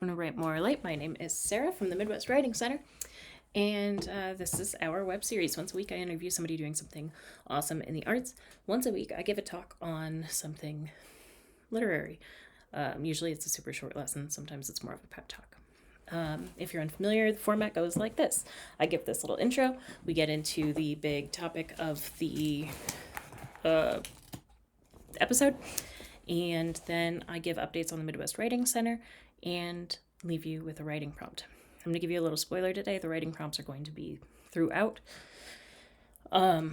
Want to write more late. My name is Sarah from the Midwest Writing Center, and this is our web series. Once a week, I interview somebody doing something awesome in the arts. Once a week, I give a talk on something literary. Usually, it's a super short lesson. Sometimes it's more of a pep talk. If you're unfamiliar, the format goes like this. I give this little intro. We get into the big topic of the episode, and then I give updates on the Midwest Writing Center and leave you with a writing prompt. I'm going to give you a little spoiler today. The writing prompts are going to be throughout. So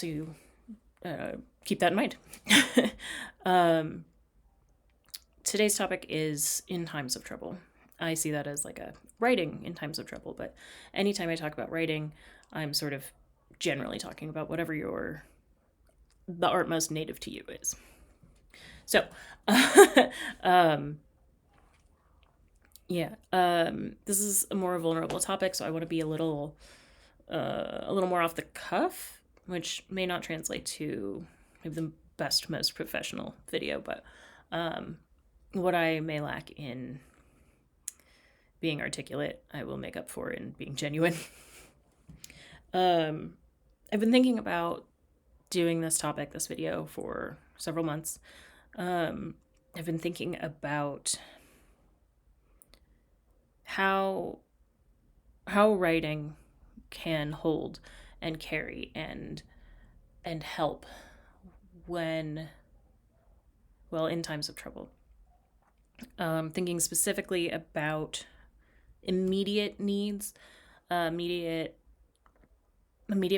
you keep that in mind. Today's topic is in times of trouble. I see that as like a writing in times of trouble, but anytime I talk about writing, I'm sort of generally talking about whatever the art most native to you is. So, this is a more vulnerable topic, so I want to be a little more off the cuff, which may not translate to maybe the best, most professional video, but what I may lack in being articulate, I will make up for in being genuine. I've been thinking about doing this video, for several months. I've been thinking about how writing can hold and carry and help when, well, in times of trouble. Thinking specifically about immediate needs, immediate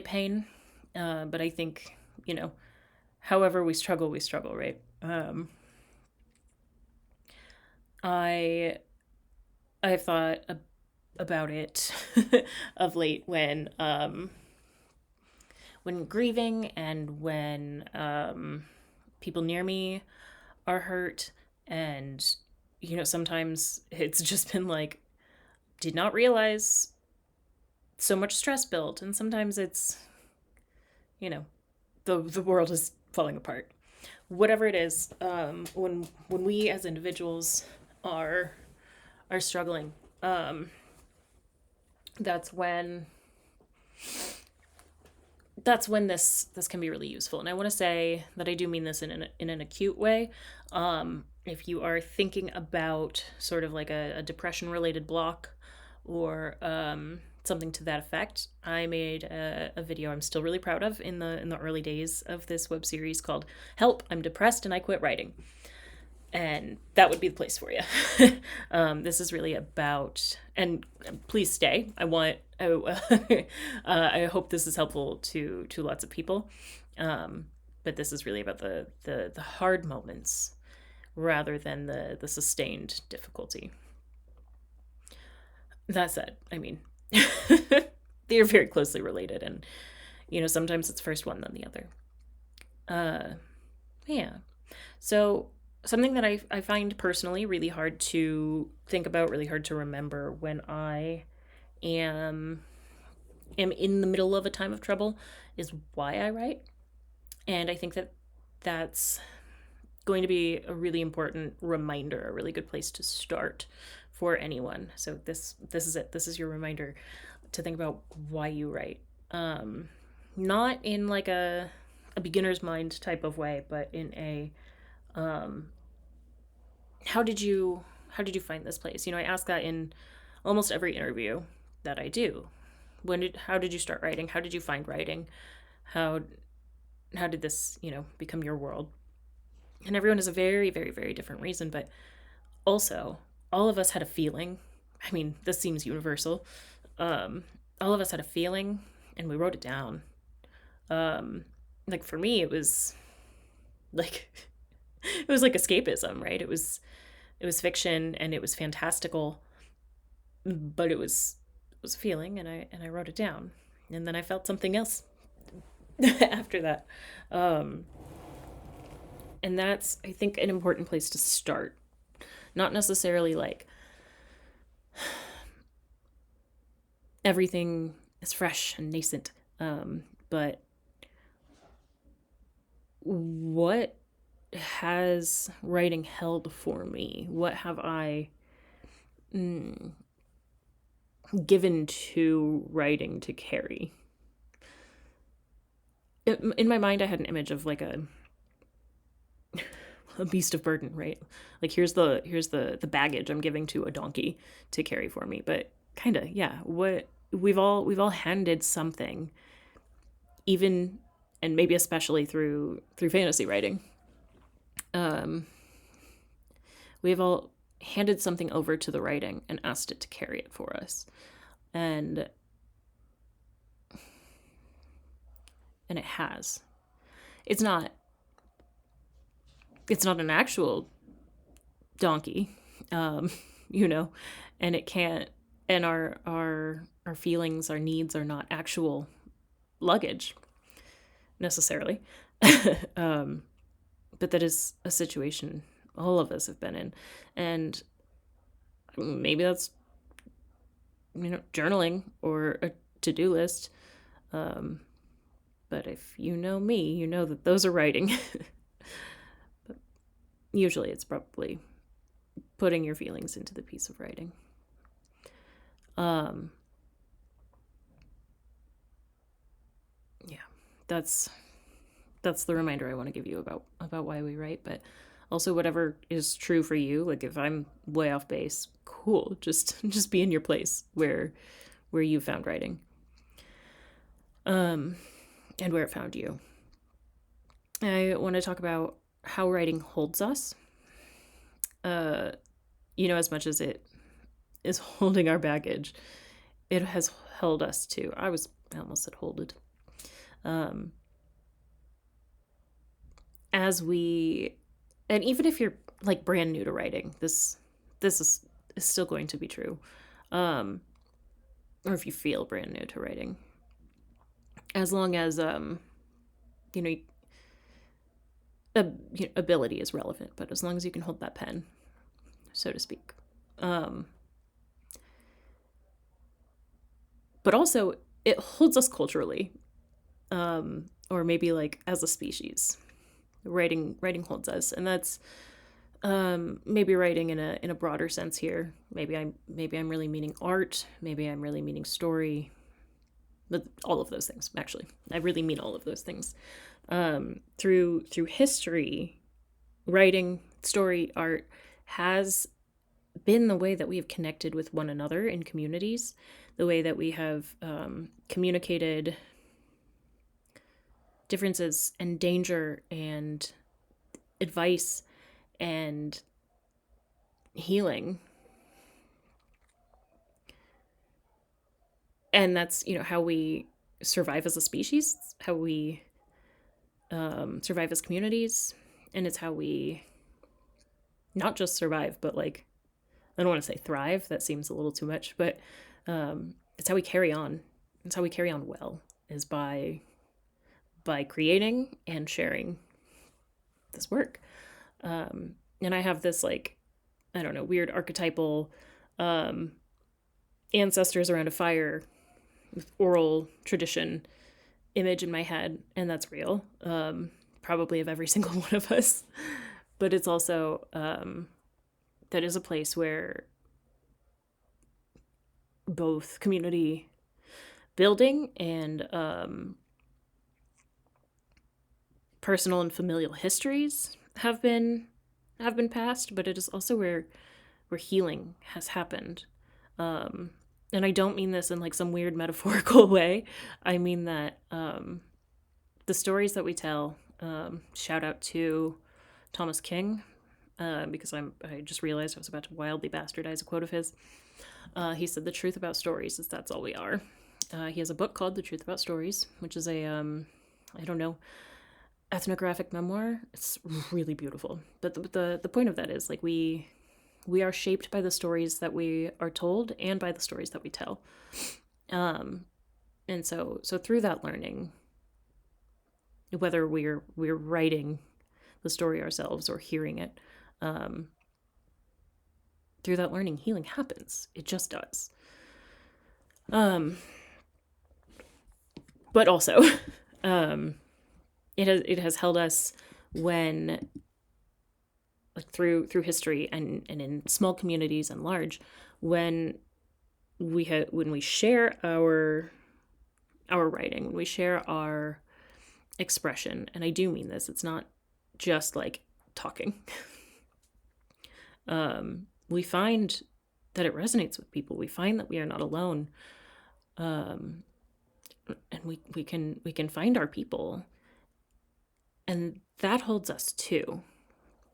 pain, but I think, however we struggle, right? I've thought about it of late when grieving and when people near me are hurt, and sometimes it's just been like, did not realize so much stress built, and sometimes it's the world is falling apart. Whatever it is, when we as individuals are struggling, that's when this can be really useful. And I want to say that I do mean this in an acute way. If you are thinking about sort of like a depression related block, or something to that effect, I made a video I'm still really proud of in the early days of this web series called "Help, I'm Depressed and I Quit Writing." And that would be the place for you. This is really about, and please stay. I hope this is helpful to lots of people. But this is really about the hard moments rather than the sustained difficulty. That said, I mean, they are very closely related, and sometimes it's first one then the other. Yeah. So something that I find personally really hard to think about, really hard to remember when I am in the middle of a time of trouble, is why I write. And I think that that's going to be a really important reminder, a really good place to start for anyone. So this is it. This is your reminder to think about why you write. Not in like a beginner's mind type of way, but in a how did you find this place? I ask that in almost every interview that I do. How did you start writing? How did you find writing? How did this, become your world? And everyone has a very, very, very different reason, but also all of us had a feeling. I mean, this seems universal. All of us had a feeling, and we wrote it down. Like for me, it was like escapism, right? It was fiction, and it was fantastical, but it was a feeling, and I wrote it down, and then I felt something else after that. And that's, I think, an important place to start. Not necessarily like everything is fresh and nascent, but what has writing held for me? What have I given to writing to carry. In my mind, I had an image of like a beast of burden, right? Like here's the baggage I'm giving to a donkey to carry for me. But kind of, yeah, what we've all handed something, even and maybe especially through fantasy writing. We've all handed something over to the writing and asked it to carry it for us. And it has. It's not an actual donkey, you know, and it can't, and our feelings, our needs are not actual luggage necessarily. But that is a situation all of us have been in. And maybe that's, journaling or a to-do list. But if you know me, you know that those are writing. But usually it's probably putting your feelings into the piece of writing. Yeah, that's the reminder I want to give you about why we write. But also whatever is true for you, like if I'm way off base, cool, just be in your place where you found writing, and where it found you. I want to talk about how writing holds us, as much as it is holding our baggage, it has held us too. I almost said holded. As we, and even if you're like brand new to writing, this is still going to be true. Or if you feel brand new to writing, as long as ability is relevant, but as long as you can hold that pen, so to speak. But also it holds us culturally, or maybe like as a species. Writing holds us, and that's maybe writing in a broader sense here. Maybe I'm really meaning art. Maybe I'm really meaning story. But all of those things, actually, I really mean all of those things. Through history, writing, story, art has been the way that we have connected with one another in communities, the way that we have communicated differences and danger and advice and healing. And that's, how we survive as a species, how we survive as communities, and it's how we not just survive, but like, I don't want to say thrive, that seems a little too much, but it's how we carry on. It's how we carry on well, is by creating and sharing this work. And I have this like, I don't know, weird archetypal ancestors around a fire with oral tradition image in my head, and that's real, probably of every single one of us. But it's also that is a place where both community building and personal and familial histories have been passed, but it is also where healing has happened. And I don't mean this in like some weird metaphorical way. I mean that the stories that we tell, shout out to Thomas King, because I just realized I was about to wildly bastardize a quote of his. He said the truth about stories is that's all we are. He has a book called The Truth About Stories, which is a ethnographic memoir. It's really beautiful. But the point of that is like we are shaped by the stories that we are told and by the stories that we tell. And so through that learning, whether we're writing the story ourselves or hearing it, through that learning, healing happens. It just does. But also, it has held us when like through history and in small communities and large, when we share our writing, when we share our expression, and I do mean this, it's not just like talking. We find that it resonates with people. We find that we are not alone, and we can find our people, and that holds us too.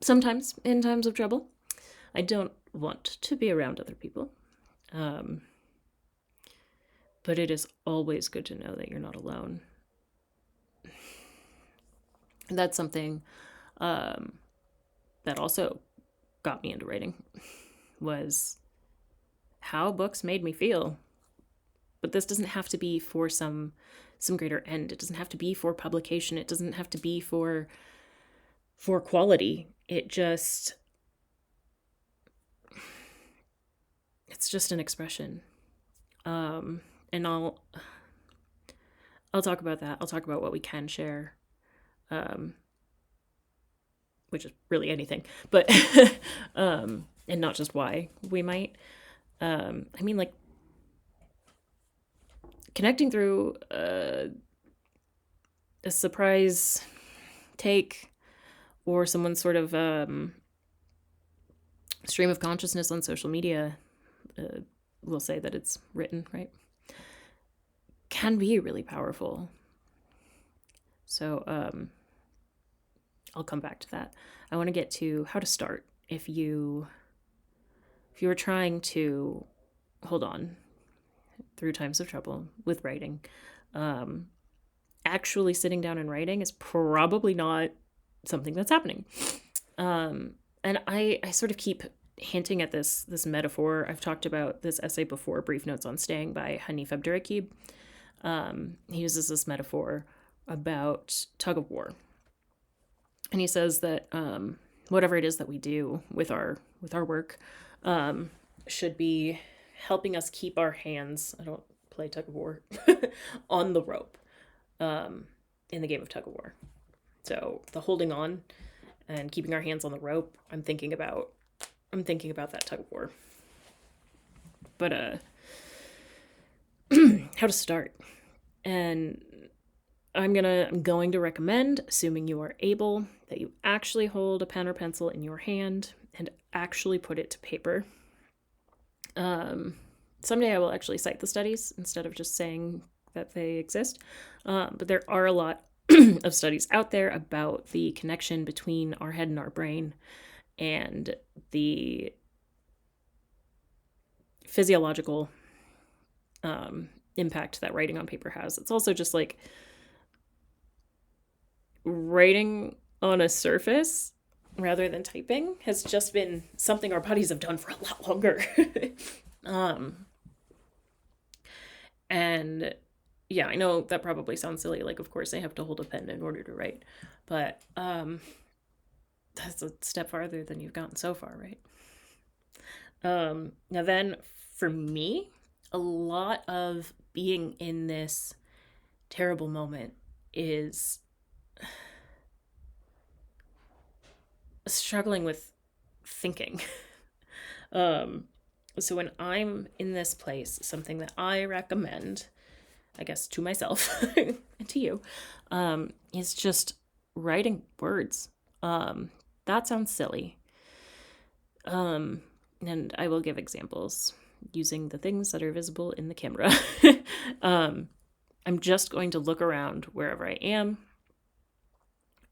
Sometimes in times of trouble, I don't want to be around other people, but it is always good to know that you're not alone. And that's something that also got me into writing, was how books made me feel. But this doesn't have to be for some greater end. It doesn't have to be for publication. It doesn't have to be for quality. It's just an expression. And I'll talk about that. I'll talk about what we can share, which is really anything, but and not just why we might. I mean, like, connecting through a surprise take or someone's sort of stream of consciousness on social media, we'll say that it's written, right, can be really powerful. So I'll come back to that. I want to get to how to start if you're trying to hold on through times of trouble with writing. Actually sitting down and writing is probably not something that's happening. And I sort of keep hinting at this metaphor. I've talked about this essay before, Brief Notes on Staying by Hanif Abdurraqib. He uses this metaphor about tug of war. And he says that whatever it is that we do with our work should be helping us keep our hands, I don't play tug of war, on the rope in the game of tug of war. So the holding on and keeping our hands on the rope, I'm thinking about that tug of war. But how to start. And I'm going to recommend, assuming you are able, that you actually hold a pen or pencil in your hand and actually put it to paper. Someday I will actually cite the studies instead of just saying that they exist. But there are a lot of studies out there about the connection between our head and our brain and the physiological impact that writing on paper has. It's also just like writing on a surface rather than typing has just been something our bodies have done for a lot longer. And yeah, I know that probably sounds silly. Like, of course, they have to hold a pen in order to write, but that's a step farther than you've gotten so far, right? Now then, for me, a lot of being in this terrible moment is struggling with thinking. So when I'm in this place, something that I recommend, I guess, to myself and to you, is just writing words. That sounds silly. And I will give examples using the things that are visible in the camera. I'm just going to look around wherever I am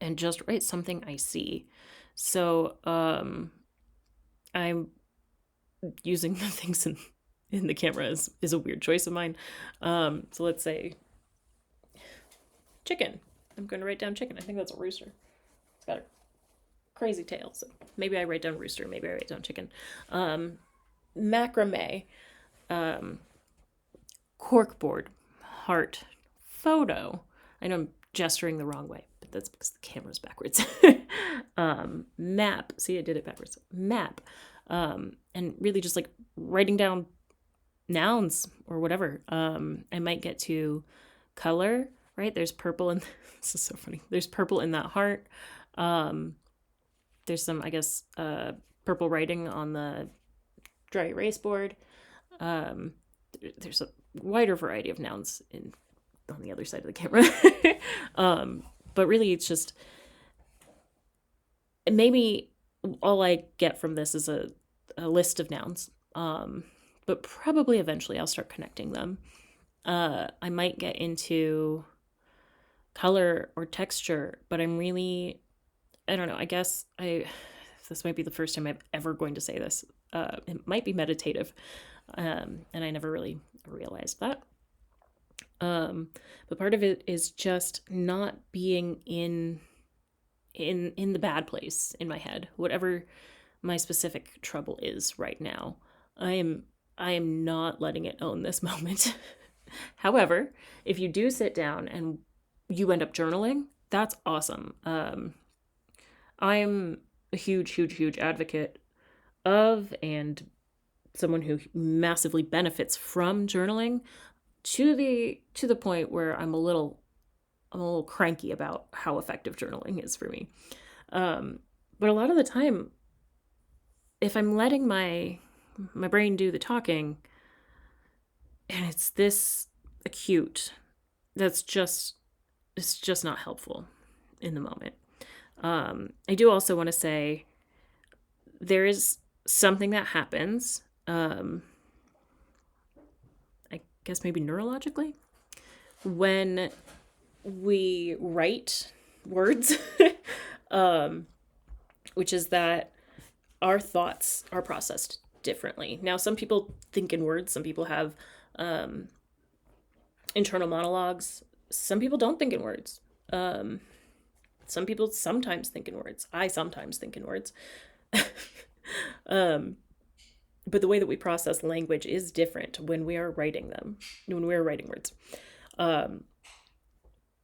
and just write something I see. So I'm using the things in the camera is a weird choice of mine. So let's say chicken. I'm going to write down chicken. I think that's a rooster. It's got a crazy tail. So maybe I write down rooster. Maybe I write down chicken. Macrame. Corkboard. Heart. Photo. I know I'm gesturing the wrong way, but that's because the camera's backwards. Map. See, I did it backwards. Map. And really just like writing down nouns or whatever. I might get to color, right? There's purple in, this is so funny. There's purple in that heart. There's some, I guess, purple writing on the dry erase board. There's a wider variety of nouns on the other side of the camera. But really, it's just maybe all I get from this is a list of nouns. But probably eventually I'll start connecting them. I might get into color or texture, but I don't know. I guess this might be the first time I'm ever going to say this. It might be meditative, and I never really realized that. But part of it is just not being in the bad place in my head, whatever my specific trouble is right now. I am not letting it own this moment. However, if you do sit down and you end up journaling, that's awesome. I'm a huge advocate of, and someone who massively benefits from journaling, to the point where I'm a little cranky about how effective journaling is for me. But a lot of the time, if I'm letting my brain do the talking, and it's this acute, it's just not helpful in the moment. I do also want to say there is something that happens, I guess maybe neurologically, when we write words, which is that our thoughts are processed differently. Now, some people think in words, some people have internal monologues, some people don't think in words. Some people sometimes think in words. I sometimes think in words. But the way that we process language is different when we are writing words.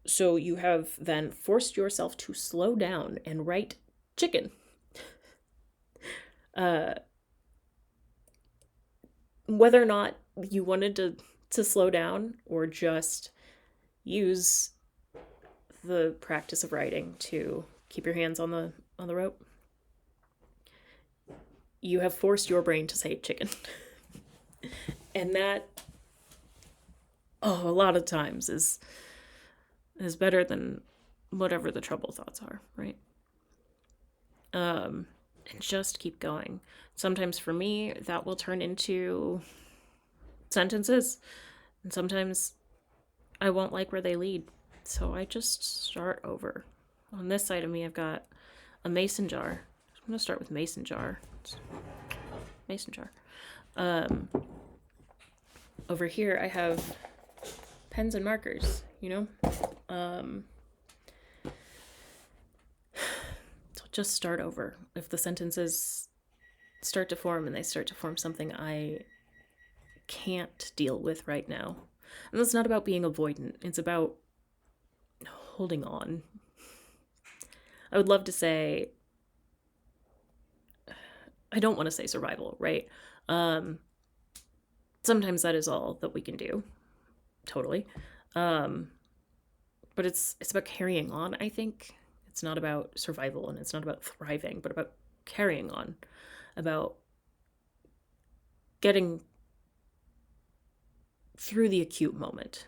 So you have then forced yourself to slow down and write chicken. Whether or not you wanted to slow down or just use the practice of writing to keep your hands on the rope, you have forced your brain to say chicken. And that, a lot of times is better than whatever the trouble thoughts are, right? And just keep going. Sometimes for me, that will turn into sentences, and sometimes I won't like where they lead. So I just start over. On this side of me, I've got a mason jar. I'm going to start with mason jar. Mason jar. Over here, I have pens and markers, So just start over. If the sentences start to form and they start to form something I can't deal with right now. And that's not about being avoidant. It's about holding on. I would love to say, I don't want to say survival, right? Sometimes that is all that we can do. Totally. But it's about carrying on, I think. It's not about survival and it's not about thriving, but about carrying on, about getting through the acute moment.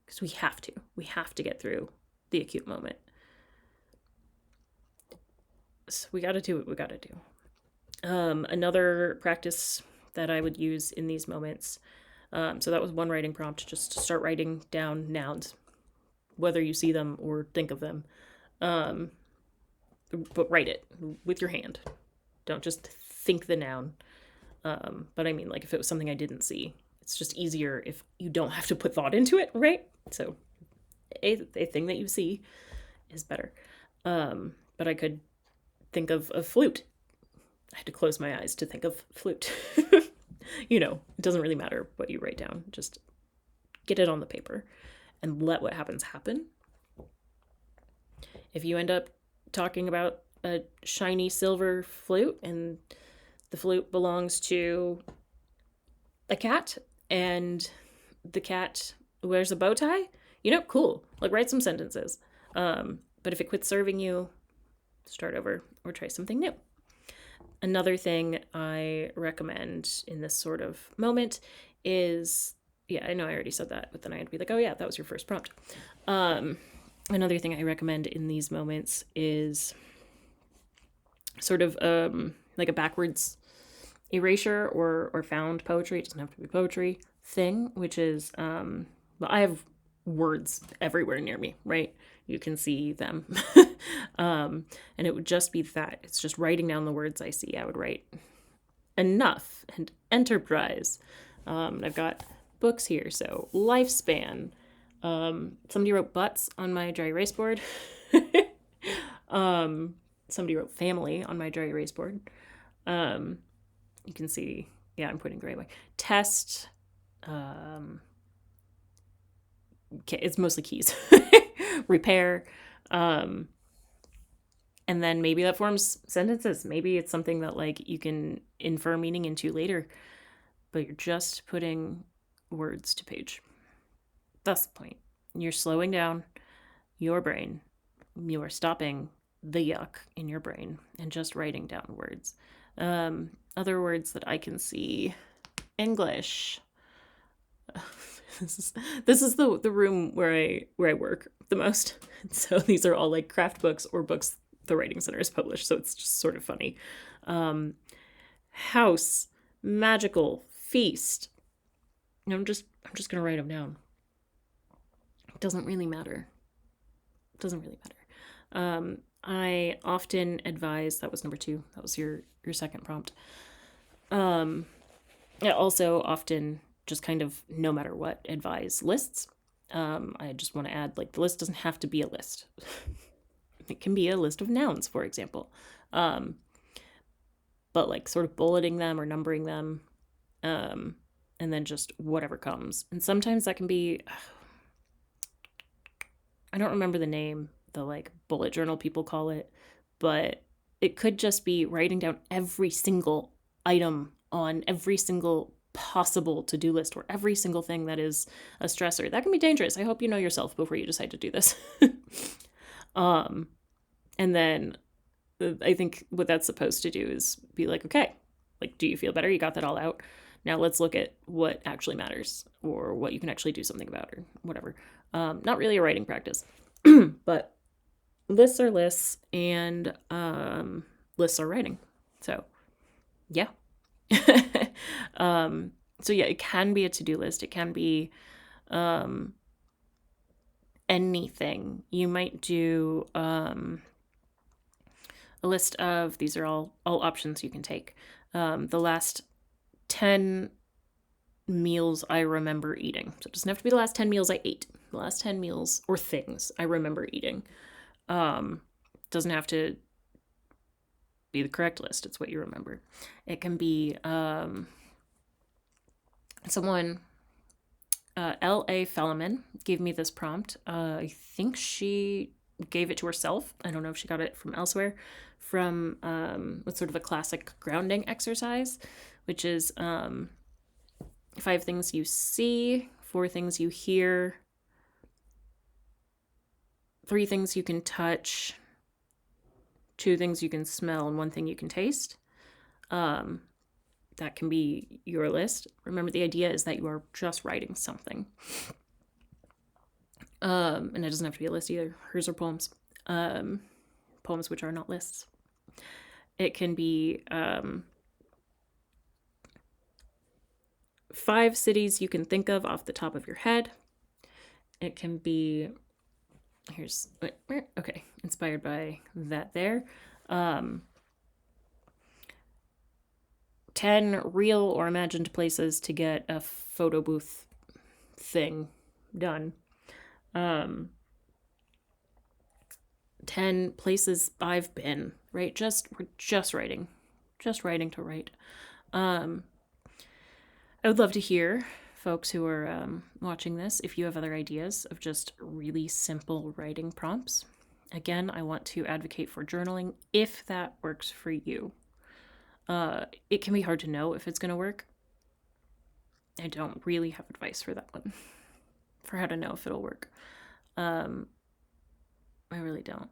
Because we have to get through the acute moment. So we got to do what we got to do. Another practice that I would use in these moments, so that was one writing prompt, just to start writing down nouns, whether you see them or think of them. But write it with your hand. Don't just think the noun. But I mean, like, if it was something I didn't see, it's just easier if you don't have to put thought into it, right? So a thing that you see is better. But I could think of a flute. I had to close my eyes to think of flute. It doesn't really matter what you write down. Just get it on the paper and let what happens happen. If you end up talking about a shiny silver flute and the flute belongs to a cat and the cat wears a bow tie, cool. Like, write some sentences. But if it quits serving you, start over, or try something new. Another thing I recommend in this sort of moment is, yeah, I know I already said that, but then I'd be like, oh yeah, that was your first prompt. Another thing I recommend in these moments is sort of like a backwards erasure or found poetry. It doesn't have to be poetry thing, which is, well, I have words everywhere near me, right? You can see them. And it would just be that. It's just writing down the words I see. I would write enough and enterprise. I've got books here. So lifespan. Somebody wrote butts on my dry erase board. Somebody wrote family on my dry erase board. You can see, yeah, I'm putting gray away. Test. It's mostly keys. Repair. And then maybe that forms sentences. Maybe it's something that like you can infer meaning into later, but you're just putting words to page. That's the point. You're slowing down your brain. You are stopping the yuck in your brain and just writing down words. Other words that I can see. English. This is the room where I work the most. So these are all like craft books or books the Writing Center has published. So it's just sort of funny. House, magical, feast. I'm just gonna write them down. It doesn't really matter. I often advise, that was number 2. That was your second prompt. I also often just kind of, no matter what, advise lists. I just want to add, like, the list doesn't have to be a list. It can be a list of nouns, for example. But like sort of bulleting them or numbering them. And then just whatever comes. And sometimes that can be, I don't remember the name, the like bullet journal people call it, but it could just be writing down every single item on every single possible to-do list or every single thing that is a stressor. That can be dangerous. I hope you know yourself before you decide to do this. And then I think what that's supposed to do is be like, okay, like, do you feel better? You got that all out. Now let's look at what actually matters or what you can actually do something about or whatever. Not really a writing practice, but lists are lists and lists are writing. So yeah. So yeah, it can be a to-do list. It can be anything. You might do a list of, these are all options you can take. The last 10 meals I remember eating. So it doesn't have to be the last 10 meals I ate. The last 10 meals or things I remember eating. Doesn't have to be the correct list. It's what you remember. It can be someone, L.A. Fellman gave me this prompt. I think she gave it to herself. I don't know if she got it from elsewhere. From what's sort of a classic grounding exercise, which is 5 things you see, 4 things you hear, 3 things you can touch, 2 things you can smell, and 1 thing you can taste. That can be your list. Remember, the idea is that you are just writing something. And it doesn't have to be a list either. Hers are poems. Poems which are not lists. It can be 5 cities you can think of off the top of your head. It can be, inspired by that there. 10 real or imagined places to get a photo booth thing done. 10 places I've been, right? We're just writing to write. I would love to hear folks who are watching this, if you have other ideas of just really simple writing prompts. Again, I want to advocate for journaling if that works for you. It can be hard to know if it's going to work. I don't really have advice for that one, for how to know if it'll work. I really don't.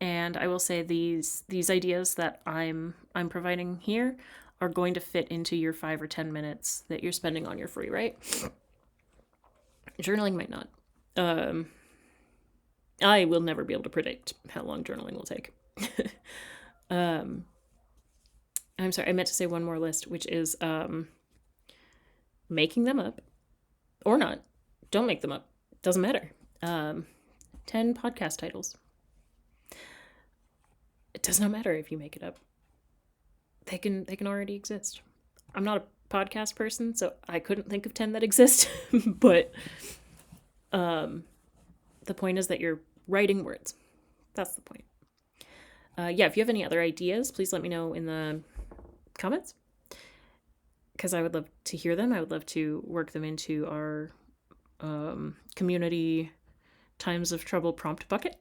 And I will say these ideas that I'm providing here are going to fit into your 5 or 10 minutes that you're spending on your free, right? Journaling might not. I will never be able to predict how long journaling will take. I'm sorry, I meant to say one more list, which is making them up or not. Don't make them up. Doesn't matter. 10 podcast titles. It does not matter if you make it up. They can already exist. I'm not a podcast person, so I couldn't think of 10 that exist. But the point is that you're writing words. That's the point. Yeah, if you have any other ideas, please let me know in the comments, because I would love to hear them. I would love to work them into our community Times of Trouble prompt bucket.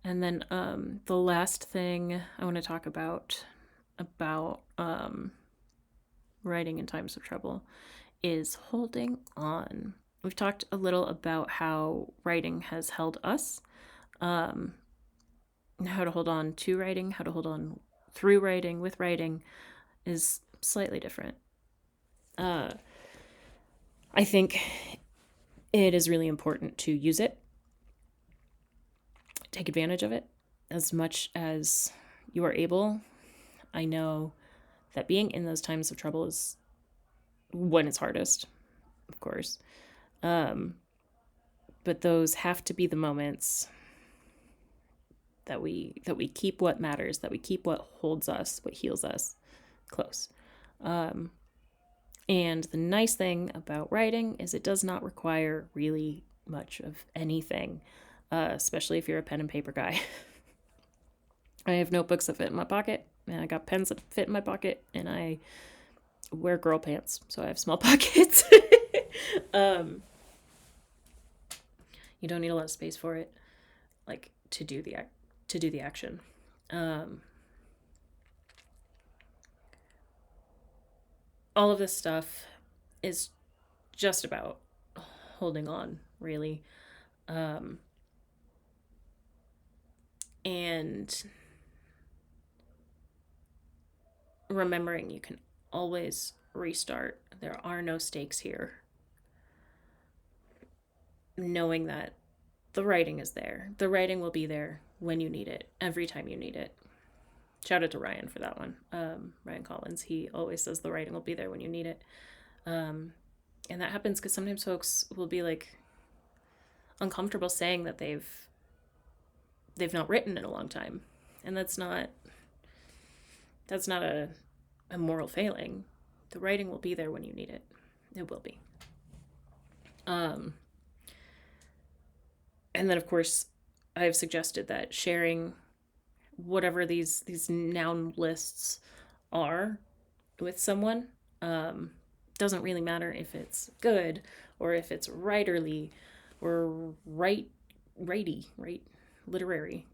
And then the last thing I want to talk about writing in times of trouble is holding on. We've talked a little about how writing has held us, how to hold on to writing, how to hold on through writing, with writing is slightly different. I think it is really important to use it, take advantage of it as much as you are able. I know that being in those times of trouble is when it's hardest, of course. But those have to be the moments that we keep what matters, that we keep what holds us, what heals us close. And the nice thing about writing is it does not require really much of anything, especially if you're a pen and paper guy. I have notebooks that fit in my pocket, and I got pens that fit in my pocket, and I wear girl pants, so I have small pockets. You don't need a lot of space for it, like to do the action. All of this stuff is just about holding on, really, and remembering you can always restart. There are no stakes here. Knowing that the writing is there. The writing will be there when you need it, every time you need it. Shout out to Ryan for that one. Ryan Collins, he always says the writing will be there when you need it. And that happens because sometimes folks will be like uncomfortable saying that they've not written in a long time. And that's not a moral failing. The writing will be there when you need it. It will be. And then, of course, I've suggested that sharing whatever these noun lists are with someone, doesn't really matter if it's good or if it's writerly or literary.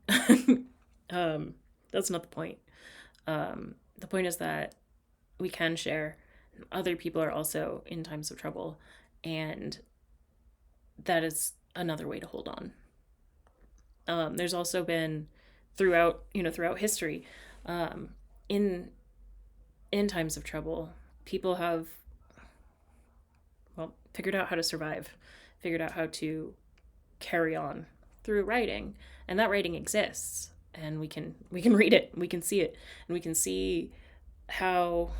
That's not the point. The point is that we can share. Other people are also in times of trouble, and that is another way to hold on. There's also been throughout history, in times of trouble, people have figured out how to survive, figured out how to carry on through writing, and that writing exists, and we can read it, we can see it, and we can see how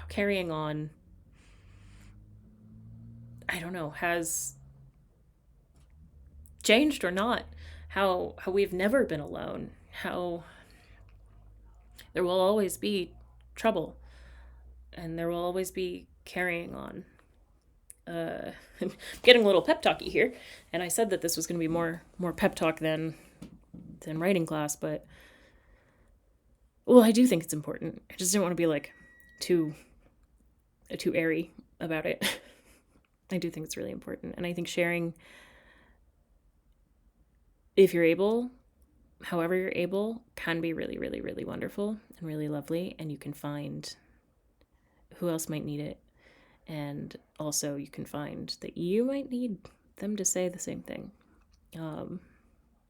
carrying on, I don't know, has changed or not, how we've never been alone, how there will always be trouble, and there will always be carrying on. I'm getting a little pep talky here, and I said that this was going to be more pep talk than writing class, but I do think it's important. I just didn't want to be like too airy about it. I do think it's really important, and I think sharing, if you're able, however you're able, can be really, really, really wonderful and really lovely, and you can find who else might need it, and also you can find that you might need them to say the same thing. And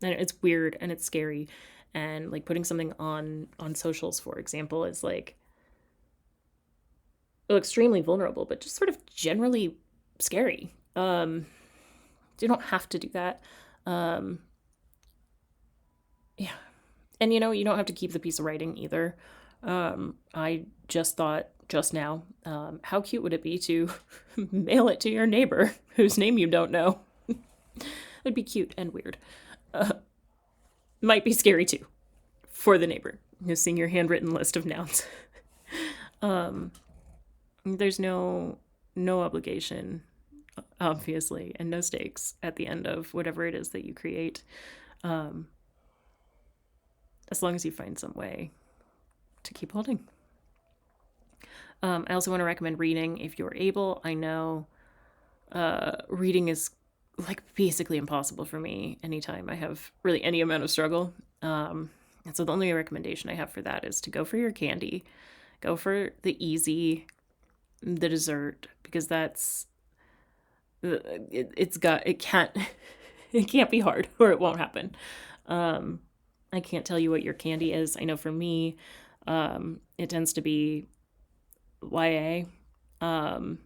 it's weird and it's scary. And like putting something on socials, for example, is like extremely vulnerable, but just sort of generally scary. You don't have to do that. Um, yeah. And you don't have to keep the piece of writing either. I just thought just now, how cute would it be to mail it to your neighbor whose name you don't know? It'd be cute and weird. Might be scary too for the neighbor who's seeing your handwritten list of nouns. There's no obligation, obviously, and no stakes at the end of whatever it is that you create. As long as you find some way to keep holding. I also want to recommend reading if you're able. I know reading is like basically impossible for me anytime I have really any amount of struggle. And so the only recommendation I have for that is to go for your candy. Go for the easy, the dessert, because that's it can't be hard or it won't happen. I can't tell you what your candy is. I know for me, it tends to be YA. And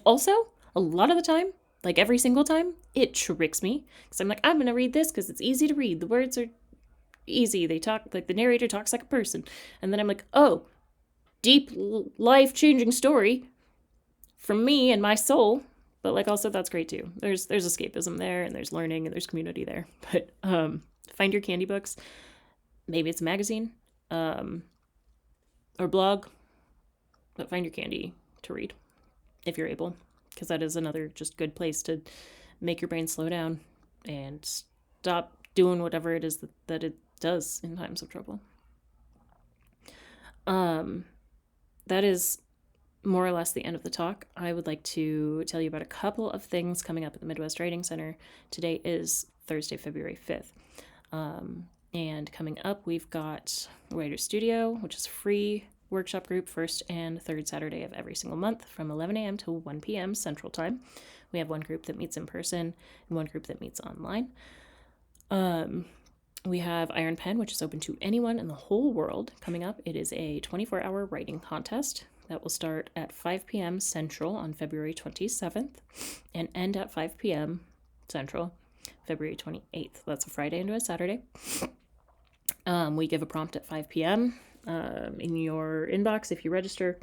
also, a lot of the time, like every single time, it tricks me. Because I'm like, I'm going to read this because it's easy to read. The words are easy. They talk, like the narrator talks like a person. And then I'm like, oh, deep, life-changing story from me and my soul. But like also that's great too. There's escapism there, and there's learning, and there's community there. But find your candy books. Maybe it's a magazine or blog, but find your candy to read if you're able, because that is another just good place to make your brain slow down and stop doing whatever it is that it does in times of trouble. That is more or less the end of the talk. I would like to tell you about a couple of things coming up at the Midwest Writing Center. Today is Thursday, February 5th. And coming up, we've got Writer Studio, which is a free workshop group first and third Saturday of every single month from 11 a.m. to 1 p.m. Central Time. We have one group that meets in person and one group that meets online. We have Iron Pen, which is open to anyone in the whole world. Coming up, it is a 24-hour writing contest that will start at 5 p.m. Central on February 27th and end at 5 p.m. Central, February 28th. That's a Friday into a Saturday. We give a prompt at 5 p.m. In your inbox if you register,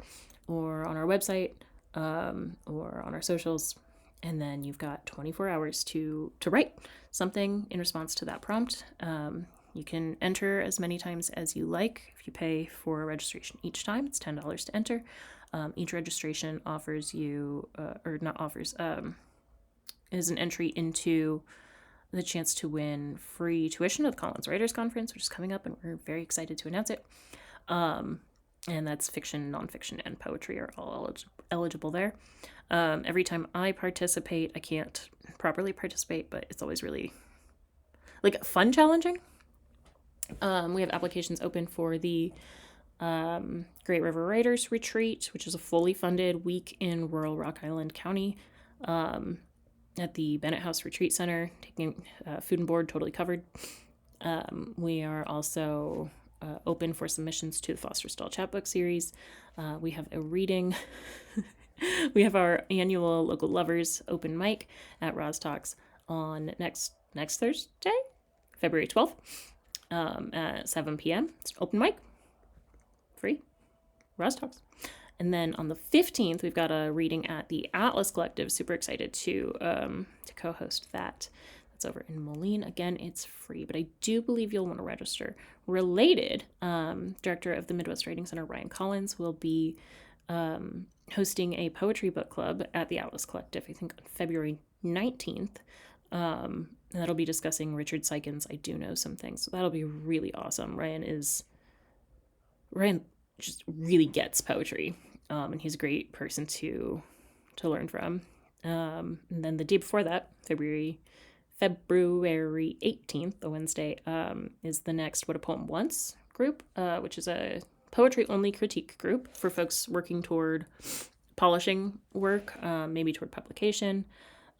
or on our website, or on our socials. And then you've got 24 hours to write something in response to that prompt. You can enter as many times as you like. If you pay for a registration each time, it's $10 to enter. Each registration offers you, is an entry into the chance to win free tuition at the Collins Writers Conference, which is coming up, and we're very excited to announce it. And that's fiction, nonfiction, and poetry are all eligible there. Every time I participate, I can't properly participate, but it's always really fun, challenging. We have applications open for the Great River Writers Retreat, which is a fully funded week in rural Rock Island County at the Bennett House Retreat Center, taking food and board totally covered. We are also open for submissions to the Foster Stall Chapbook series. We have a reading. We have our annual Local Lovers open mic at Roz Talks on next Thursday, February 12th, at 7 p.m. It's an open mic, free, Roz Talks. And then on the 15th, we've got a reading at the Atlas Collective. Super excited to co-host that. That's over in Moline. Again, it's free, but I do believe you'll want to register. Related, director of the Midwest Writing Center, Ryan Collins, will be hosting a poetry book club at the Atlas Collective, I think on February 19th. And that'll be discussing Richard Sykins' I Do Know Some Things. So that'll be really awesome. Ryan just really gets poetry, and he's a great person to learn from. And then the day before that, February 18th, the Wednesday, is the next What a Poem Wants group, which is a poetry-only critique group for folks working toward polishing work, maybe toward publication,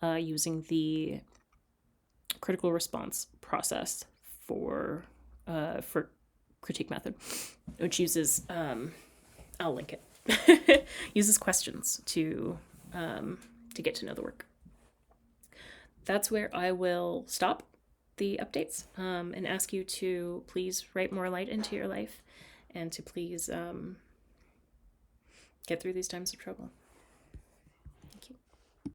using the critical response process for critique method, which uses I'll link it. Uses questions to get to know the work. That's where I will stop the updates and ask you to please write more light into your life and to please get through these times of trouble.